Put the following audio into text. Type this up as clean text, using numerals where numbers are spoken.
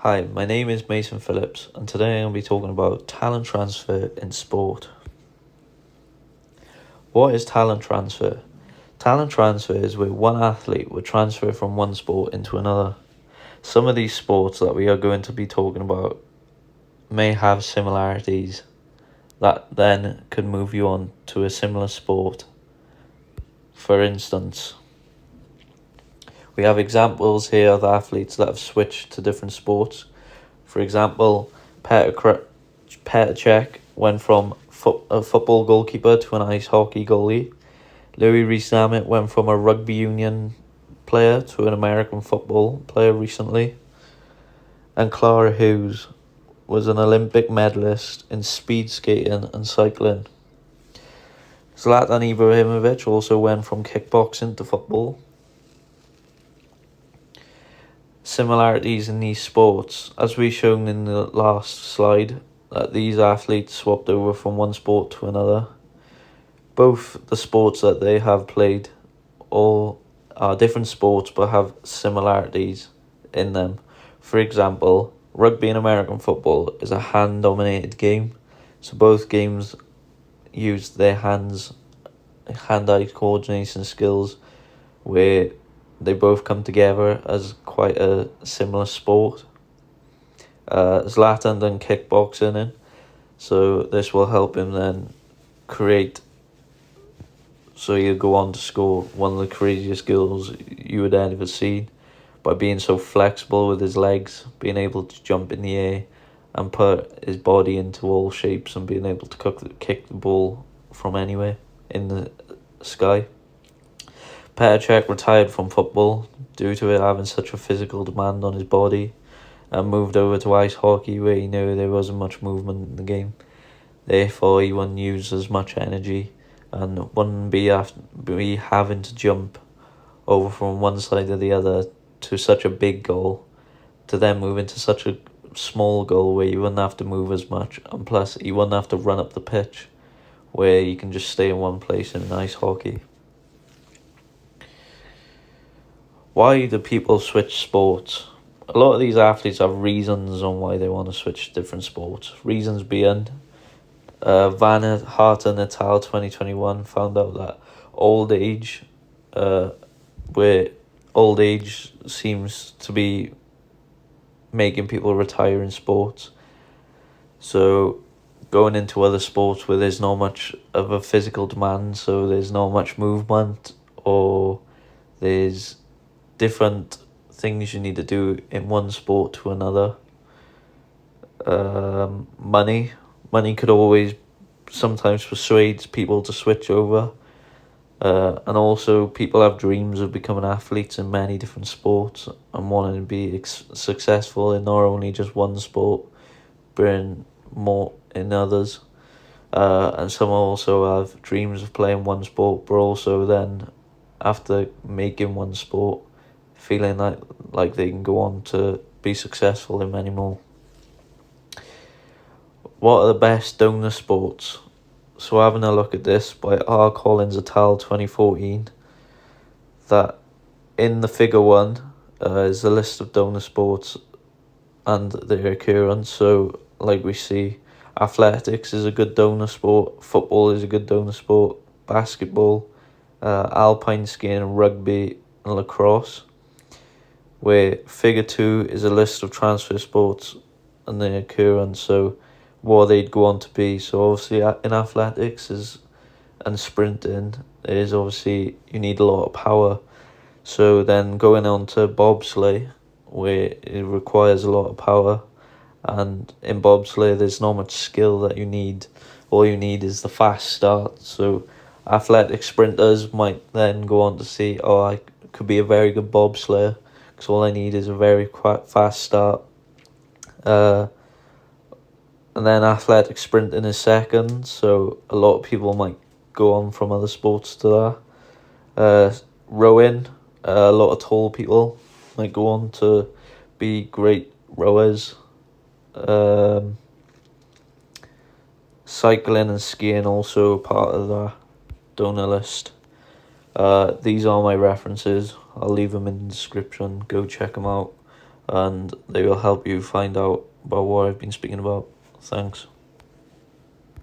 Hi, my name is Mason Phillips, and today I'm going to be talking about talent transfer in sport. What is talent transfer? Talent transfer is where one athlete would transfer from one sport into another. Some of these sports that we are going to be talking about may have similarities that then could move you on to a similar sport. For instance, we have examples here of athletes that have switched to different sports. For example, Petr Cech went from a football goalkeeper to an ice hockey goalie. Louis Rees-Zammit went from a rugby union player to an American football player recently. And Clara Hughes was an Olympic medalist in speed skating and cycling. Zlatan Ibrahimovic also went from kickboxing to football. Similarities in these sports, as we shown in the last slide, that these athletes swapped over from one sport to another. Both the sports that they have played all are different sports but have similarities in them. For example, rugby and American football is a hand-dominated game, so both games use their hands, hand-eye coordination skills, where they both come together as quite a similar sport. Zlatan done kickboxing in, so this will help him then create. So he'll go on to score one of the craziest goals you would ever see by being so flexible with his legs, being able to jump in the air and put his body into all shapes and being able to kick the ball from anywhere in the sky. Petr Cech retired from football due to it having such a physical demand on his body and moved over to ice hockey, where he knew there wasn't much movement in the game. Therefore, he wouldn't use as much energy and wouldn't be having to jump over from one side to the other to such a big goal to then move into such a small goal where you wouldn't have to move as much, and plus you wouldn't have to run up the pitch where you can just stay in one place in ice hockey. Why do people switch sports? A lot of these athletes have reasons on why they want to switch different sports. Reasons being, Van Harten et al. 2021 found out that old age, where old age seems to be making people retire in sports. So going into other sports where there's not much of a physical demand, so there's not much movement, or there's different things you need to do in one sport to another. Money could always sometimes persuade people to switch over. And also people have dreams of becoming athletes in many different sports and wanting to be successful in not only just one sport, but in more in others. And some also have dreams of playing one sport, but also then after making one sport, feeling like they can go on to be successful in many more. What are the best donor sports? So having a look at this by R. Collins et al. 2014, that in the figure 1 is a list of donor sports and their occurrence. So like we see, athletics is a good donor sport, football is a good donor sport, basketball, alpine skiing, rugby and lacrosse. Where figure 2 is a list of transfer sports and their occurrence, so what they'd go on to be. So obviously in athletics and sprinting is obviously you need a lot of power. So then going on to bobsleigh, where it requires a lot of power, and in bobsleigh there's not much skill that you need. All you need is the fast start. So athletic sprinters might then go on to see, I could be a very good bobsleigher because all I need is a very fast start. And then athletic sprinting is second, so a lot of people might go on from other sports to that. Rowing, a lot of tall people might go on to be great rowers. Cycling and skiing also part of the donor list. These are my references. I'll leave them in the description. Go check them out. and they will help you find out about what I've been speaking about. Thanks.